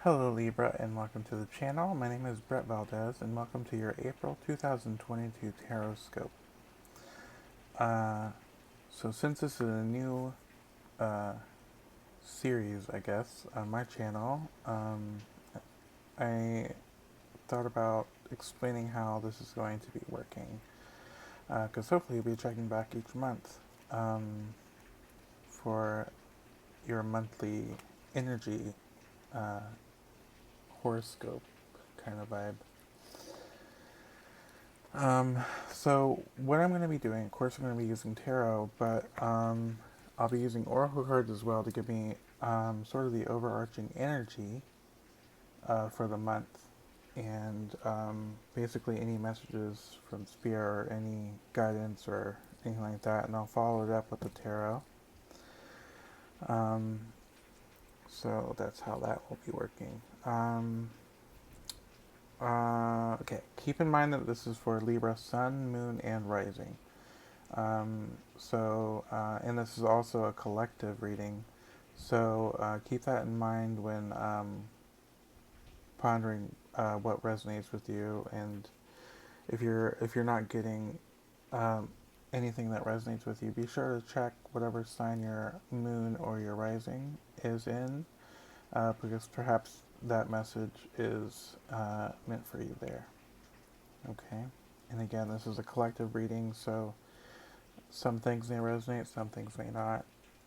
Hello Libra and welcome to the channel. My name is Bretvaldez and welcome to your April 2022 Tarot so since this is a new uh, series, I guess, on my channel, I thought about explaining how this is going to be working. Because hopefully you'll be checking back each month for your monthly energy uh, horoscope kind of vibe. So what I'm going to be doing, of course, I'm going to be using tarot, but I'll be using oracle cards as well to give me sort of the overarching energy for the month, and basically any messages from spirit or any guidance or anything like that, and I'll follow it up with the tarot. Um, so that's how that will be working. Okay, keep in mind that this is for Libra, Sun, Moon, and Rising. And this is also a collective reading, so keep that in mind when pondering what resonates with you, and if you're not getting anything that resonates with you, be sure to check whatever sign your moon or your rising is in, because perhaps that message is meant for you there. Okay, and again, this is a collective reading, so some things may resonate, some things may not,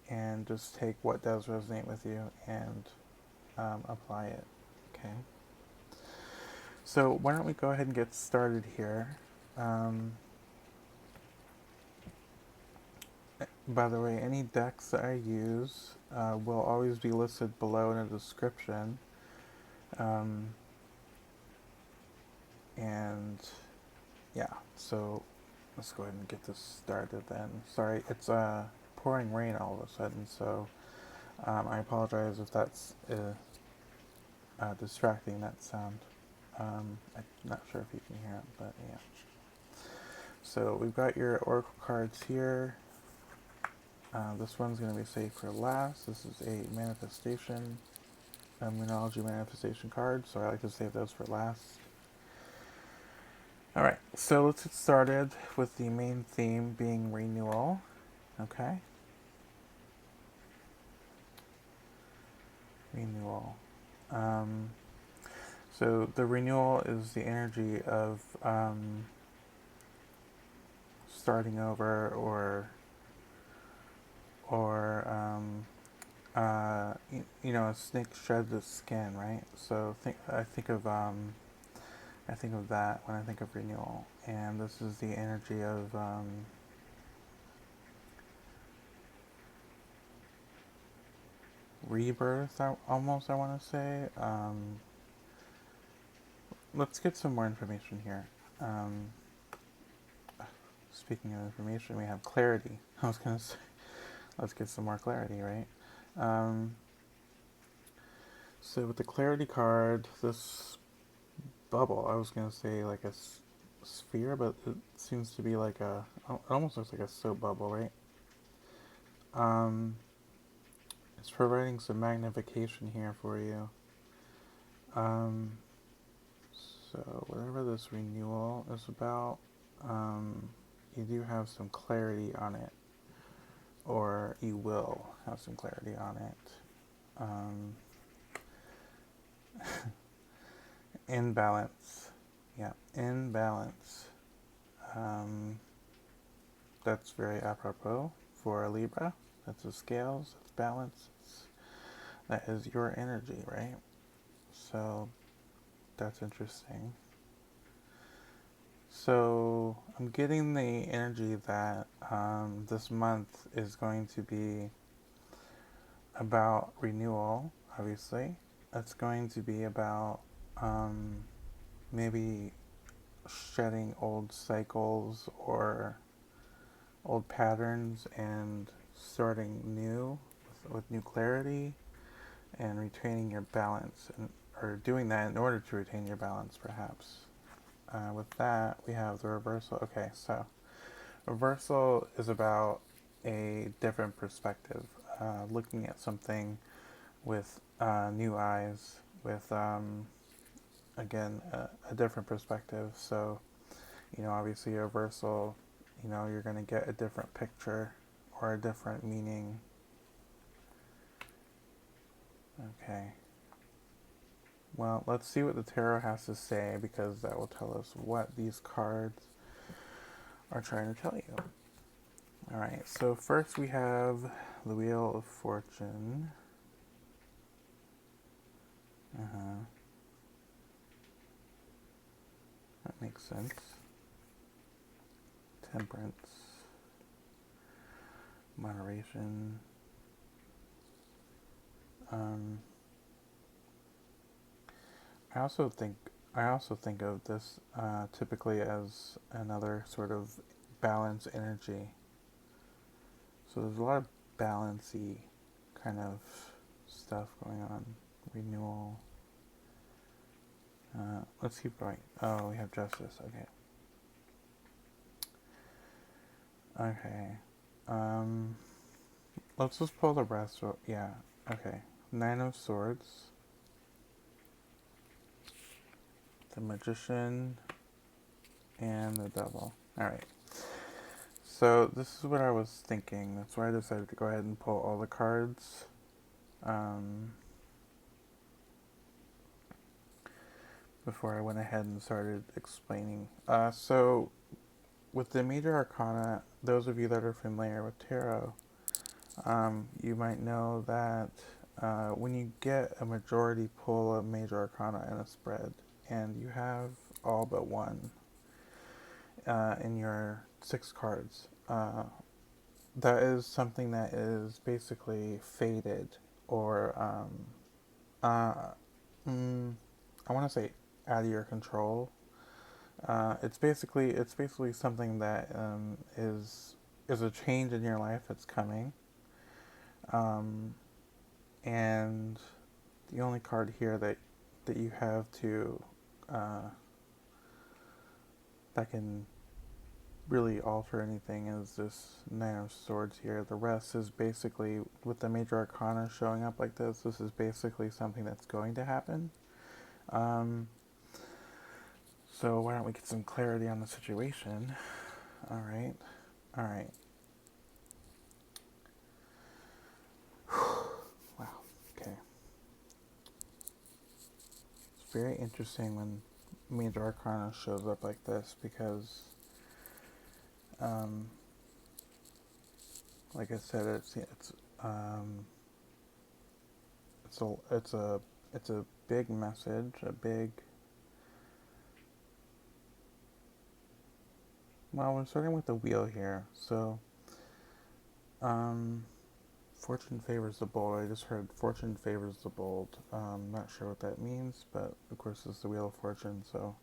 and just take what does resonate with you and apply it. Okay. So why don't we go ahead and get started here? Um, by the way, any decks that I use will always be listed below in the description. Um, and yeah, so let's go ahead and get this started then. Sorry, it's pouring rain all of a sudden, so I apologize if that's distracting, that sound. I'm not sure if you can hear it, but yeah. So we've got your oracle cards here. This one's going to be saved for last. This is a manifestation, a Moonology manifestation card, so I like to save those for last. Alright, so let's get started with the main theme being renewal. Okay? Renewal. Um, so the renewal is the energy of starting over, or a snake sheds its skin, right? So I think of that when I think of renewal, and this is the energy of rebirth. I want to say. Let's get some more information here. Um, Speaking of information, we have clarity. I was gonna say, let's get some more clarity, right? Um, so with the clarity card, this bubble, I was gonna say like a sphere, but it seems to be like it almost looks like a soap bubble, right? Um, it's providing some magnification here for you. Um, so whatever this renewal is about, you do have some clarity on it, or you will have some clarity on it. In balance. Yeah, in balance. Um, that's very apropos for a Libra. That's the scales, that's balance. That is your energy, right? So that's interesting. So I'm getting the energy that this month is going to be about renewal, obviously. It's going to be about maybe shedding old cycles or old patterns and starting new with new clarity and retaining your balance, or doing that in order to retain your balance, perhaps. With that, we have the reversal. Okay, so reversal is about a different perspective, looking at something with new eyes, with, again, a different perspective. So, obviously a reversal, you're going to get a different picture or a different meaning. Okay. Well, let's see what the tarot has to say, because that will tell us what these cards are trying to tell you. All right, so first we have the Wheel of Fortune. That makes sense. Temperance. Moderation. I also think of this typically as another sort of balance energy. So there's a lot of balancy kind of stuff going on. Renewal. Let's keep going. Oh, we have Justice. Okay. Okay. Let's just pull the rest. Yeah. Okay. Nine of Swords. The Magician. And the Devil. Alright. So this is what I was thinking. That's why I decided to go ahead and pull all the cards. Before I went ahead and started explaining. So with the Major Arcana, those of you that are familiar with tarot, you might know that when you get a majority pull of Major Arcana in a spread, and you have all but one in your 6 cards, that is something that is basically fated, or I want to say out of your control. It's basically something that is a change in your life that's coming, and the only card here that you have to that can really alter anything is this Nine of Swords here. The rest is basically, with the Major Arcana showing up like this is basically something that's going to happen. So why don't we get some clarity on the situation? All right. Wow. Okay. It's very interesting when Major Arcana shows up like this, because, like I said, it's a big message, a big. Well, we're starting with the wheel here, so fortune favors the bold. I just heard fortune favors the bold. Not sure what that means, but of course it's the Wheel of Fortune, so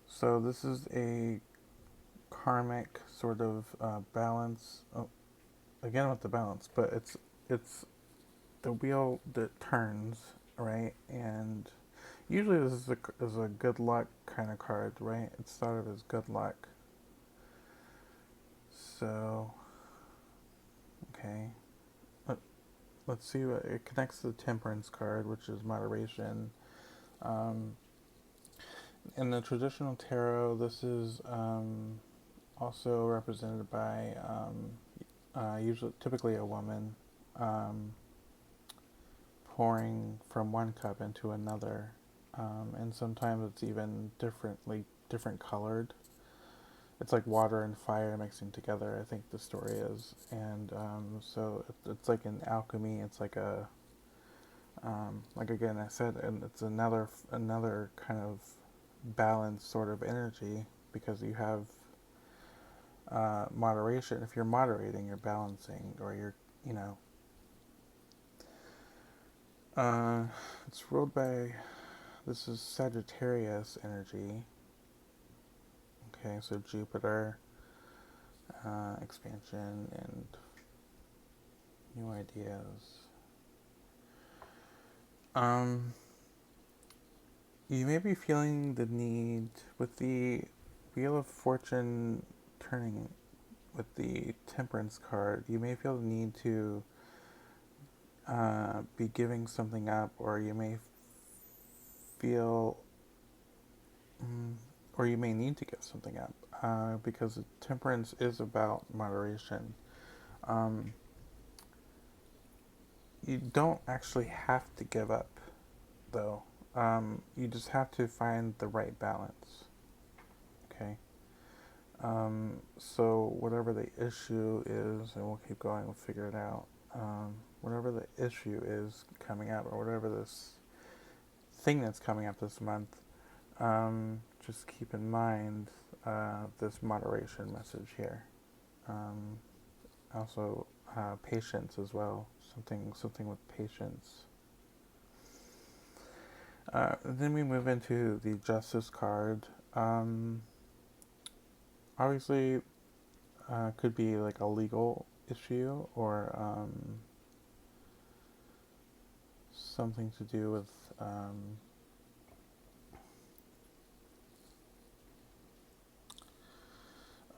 so this is a karmic sort of balance. Oh, again with the balance, but it's the wheel that turns, right? And usually this is a good luck kind of card, right? It's thought of as good luck. So, okay. Let's see what it connects to the Temperance card, which is moderation. In the traditional tarot, this is also represented by typically a woman pouring from one cup into another, and sometimes it's even different colored. It's like water and fire mixing together, I think the story is. And so it's like an alchemy. It's like a like, again, I said, and it's another kind of balanced sort of energy, because you have moderation. If you're moderating, you're balancing, or you're, it's ruled by, this is Sagittarius energy. Okay, so Jupiter, expansion and new ideas. You may be feeling the need, with the Wheel of Fortune turning with the Temperance card, you may feel the need to be giving something up, or you may feel, mm, or you may need to give something up, because temperance is about moderation. Um, you don't actually have to give up, though. You just have to find the right balance. Okay. So whatever the issue is, and we'll keep going, we'll figure it out. Whatever the issue is coming up, or whatever this thing that's coming up this month, just keep in mind this moderation message here. Um, Also, patience as well. Something with patience. Then we move into the Justice card. Obviously, could be like a legal issue, or something to do with.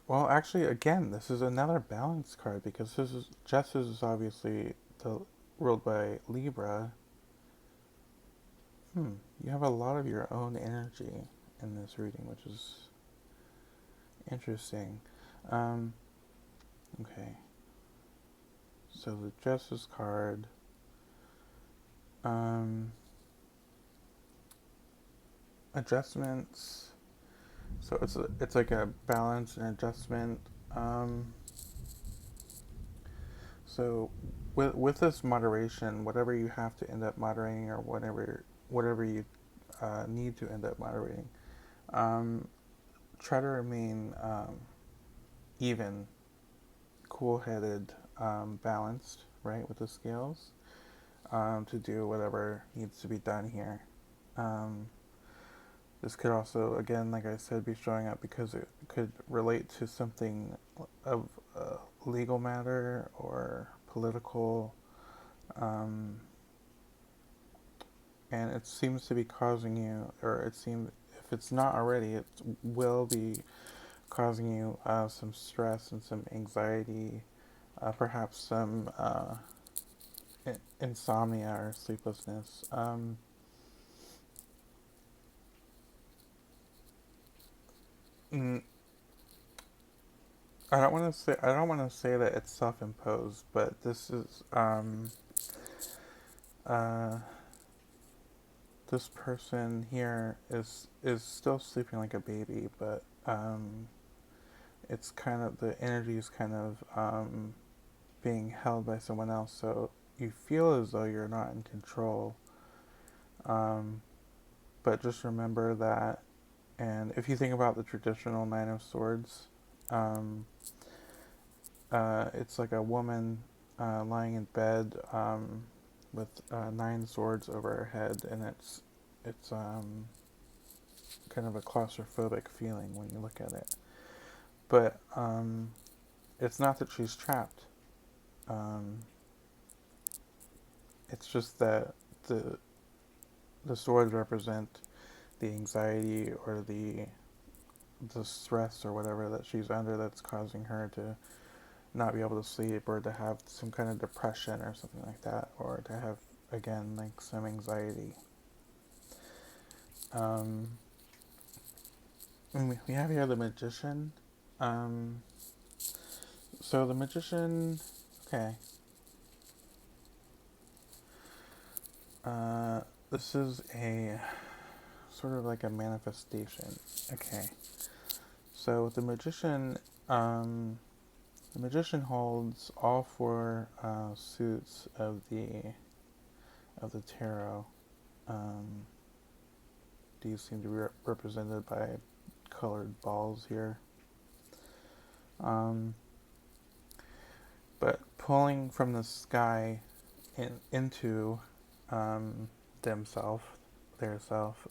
Well, actually, again, this is another balance card, because this is Justice is obviously ruled by Libra. You have a lot of your own energy in this reading, which is interesting. Um, okay, so the Justice card. Um, Adjustments. So it's like a balance and adjustment. Um, so with this moderation, whatever you have to end up moderating, or whatever you need to end up moderating, um, try to remain even, cool-headed, balanced, right, with the scales, to do whatever needs to be done here. Um, this could also, again, like I said, be showing up because it could relate to something of a legal matter or political, um, and it seems to be causing you, or it seems, if it's not already, it will be causing you some stress and some anxiety, perhaps some insomnia or sleeplessness. Mm, I don't want to say that it's self-imposed, but uh, this person here is still sleeping like a baby, but it's kind of, the energy is kind of being held by someone else, so you feel as though you're not in control. Um, but just remember that, and if you think about the traditional Nine of Swords, um, it's like a woman lying in bed, with nine swords over her head, and it's kind of a claustrophobic feeling when you look at it. But it's not that she's trapped. Um, it's just that the the swords represent the anxiety, or the stress or whatever that she's under, that's causing her to not be able to sleep, or to have some kind of depression or something like that, or to have, again, like some anxiety. Um, and we have here the Magician. Um, so the Magician, okay. This is a sort of like a manifestation. Okay. So um, the Magician holds all four suits of the tarot. Um, these seem to be represented by colored balls here. Um, but pulling from the sky into themself, their self,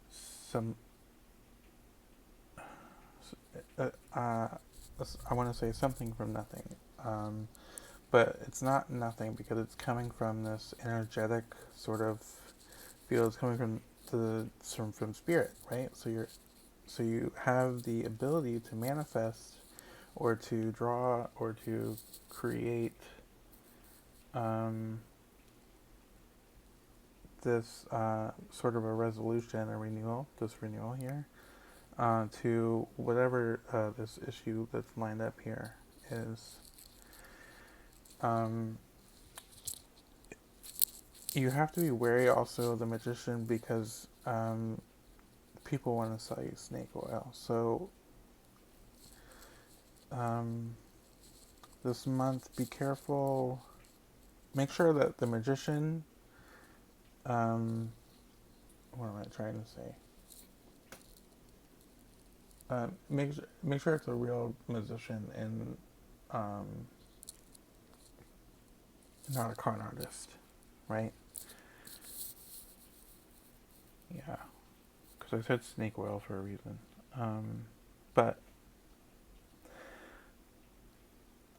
some. Uh, uh, I want to say something from nothing. But it's not nothing, because it's coming from this energetic sort of field. It's coming from spirit, right? So you have the ability to manifest or to draw, or to create this sort of a resolution, a renewal, this renewal here, to whatever this issue that's lined up here is. Um, you have to be wary also of the magician, because people want to sell you snake oil. So um, this month, be careful. Make sure that the magician, um, what am I trying to say? Make sure it's a real musician, and um, not a con artist, right? Yeah, because I said snake oil for a reason. But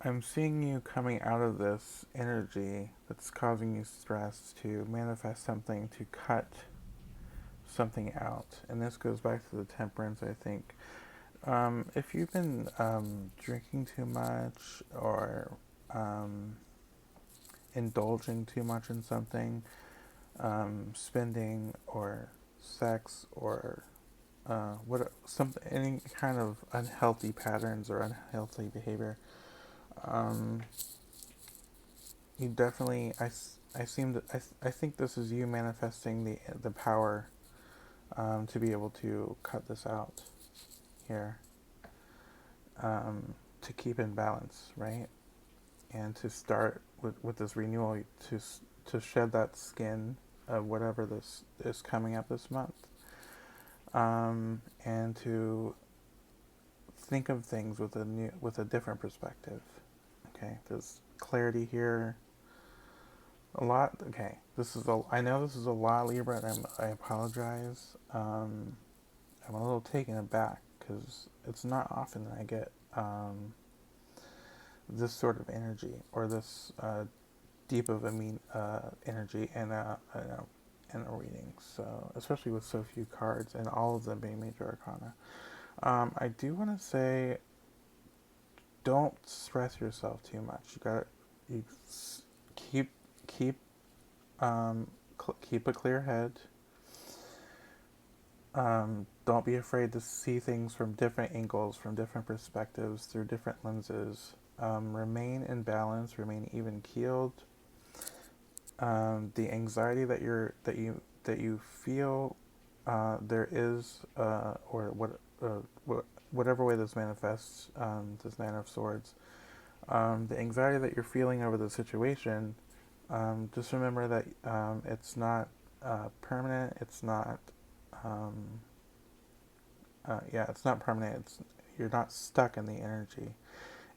I'm seeing you coming out of this energy that's causing you stress to manifest something, to cut something out. And this goes back to the temperance, I think. If you've been drinking too much, or indulging too much in something, spending, or sex, or any kind of unhealthy patterns or unhealthy behavior, um, you definitely, I think this is you manifesting the power to be able to cut this out here, to keep in balance, right? And to start with this renewal, to shed that skin of whatever this is coming up this month, and to think of things with a different perspective. Okay, there's clarity here. A lot. Okay, I know this is a lot, Libra, and I apologize. I'm a little taken aback, because it's not often that I get this sort of energy, or this deep of energy in a reading. So, especially with so few cards, and all of them being major arcana. I do want to say, don't stress yourself too much. You keep keep keep a clear head. Don't be afraid to see things from different angles, from different perspectives, through different lenses. Remain in balance. Remain even keeled. The anxiety that you feel, there is, or whatever way this manifests, this Nine of Swords, the anxiety that you're feeling over the situation, just remember that it's not permanent. It's not. It's not permanent. You're not stuck in the energy.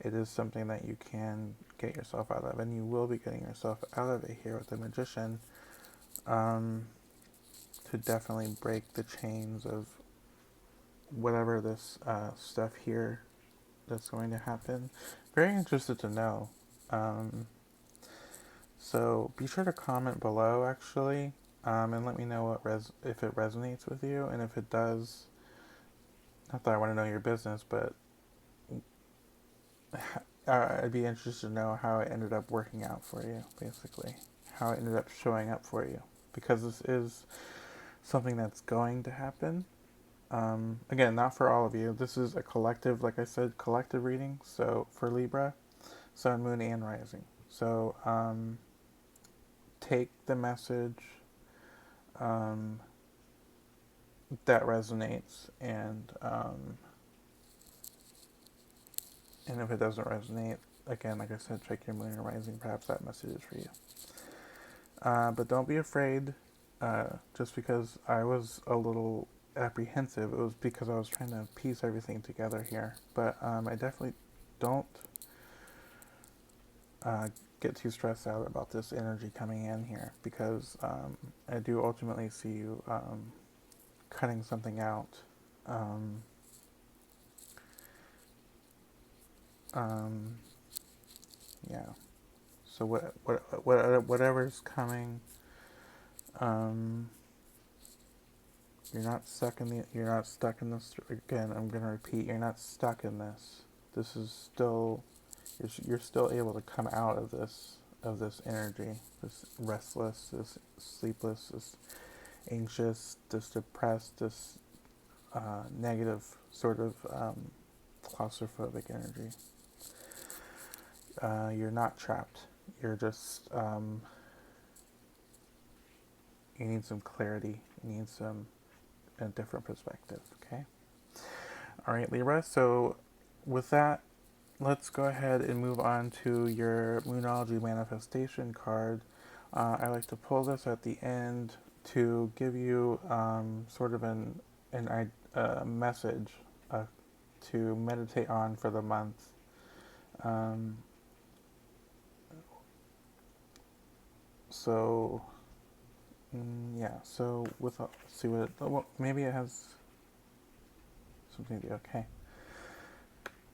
It is something that you can get yourself out of, and you will be getting yourself out of it here with the magician, to definitely break the chains of whatever this stuff here that's going to happen. Very interested to know. So be sure to comment below, actually, and let me know if it resonates with you, and if it does. Not that I want to know your business, but I'd be interested to know how it ended up working out for you, basically. How it ended up showing up for you. Because this is something that's going to happen. Again, not for all of you. This is a collective, like I said, collective reading. So for Libra, Sun, Moon, and Rising. So take the message that resonates, and if it doesn't resonate, again, like I said, check your Moon and Rising. Perhaps that message is for you. But don't be afraid. Just because I was a little apprehensive, it was because I was trying to piece everything together here. But I definitely don't get too stressed out about this energy coming in here, because I do ultimately see you cutting something out. Yeah. So whatever's coming, you're not stuck in this. Again, I'm gonna repeat. You're not stuck in this. This is still, you're still able to come out of this energy, this restless, this sleepless, this anxious, this depressed, this negative sort of claustrophobic energy. You're not trapped. You're just you need some clarity. You need a different perspective. Okay. All right, Libra. So with that, let's go ahead and move on to your Moonology manifestation card. I like to pull this at the end to give you sort of a message to meditate on for the month. Um, so yeah. So with let's see what well, maybe it has something to do. Okay.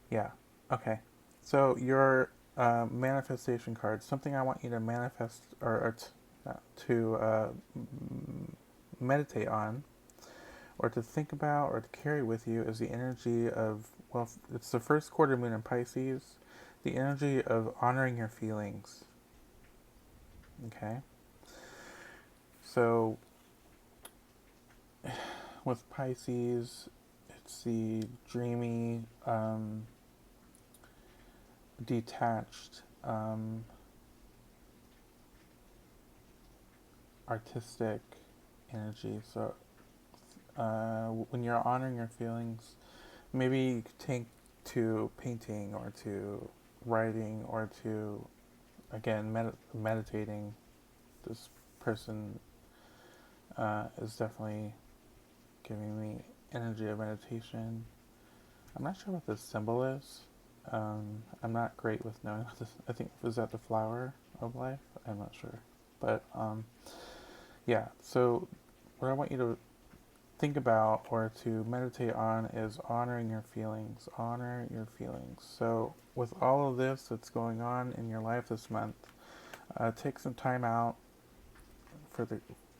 Yeah. Okay. So your manifestation card, something I want you to manifest or to meditate on, or to think about, or to carry with you, is the energy of, well, it's the first quarter moon in Pisces, the energy of honoring your feelings. Okay. So with Pisces, it's the dreamy, detached, artistic energy. So when you're honoring your feelings, maybe you could take to painting or to writing or to, again, meditating. This person is definitely giving me energy of meditation. I'm not sure what this symbol is. I'm not great with knowing what this. I think, was that the flower of life? I'm not sure. But yeah, so what I want you to think about or to meditate on is honoring your feelings. Honor your feelings. So with all of this that's going on in your life this month, take some time out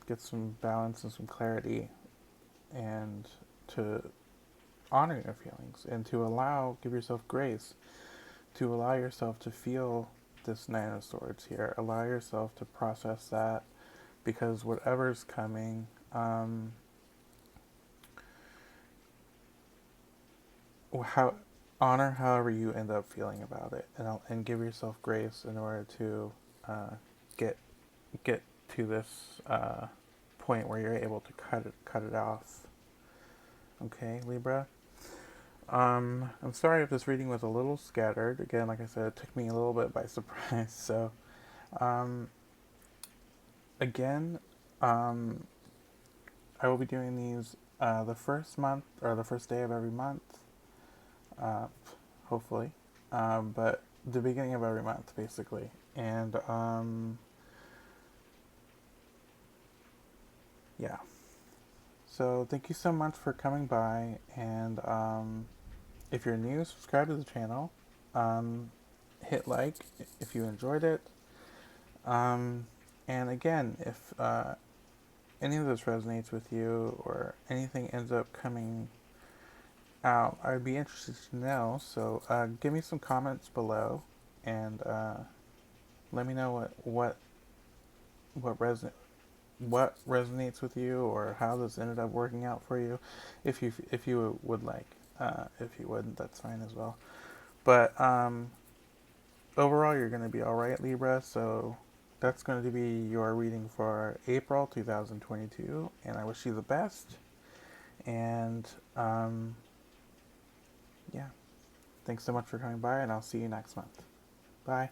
get some balance and some clarity, and to honor your feelings, and to give yourself grace, to allow yourself to feel this Nine of Swords here. Allow yourself to process that, because whatever's coming, how honor however you end up feeling about it, and give yourself grace in order to get get to this point where you're able to cut it off. Okay, Libra. I'm sorry if this reading was a little scattered. Again, like I said, it took me a little bit by surprise. So, um, again, I will be doing these the first month, or the first day of every month, uh, hopefully, but the beginning of every month, basically. And yeah. So thank you so much for coming by, and if you're new, subscribe to the channel. Hit like if you enjoyed it. And again, if any of this resonates with you, or anything ends up coming out, I'd be interested to know. So give me some comments below, and let me know what resonates with you, or how this ended up working out for you, if you would like. If you wouldn't, that's fine as well. But overall, you're going to be all right, Libra. So that's going to be your reading for April 2022, and I wish you the best. And yeah, thanks so much for coming by, and I'll see you next month. Bye.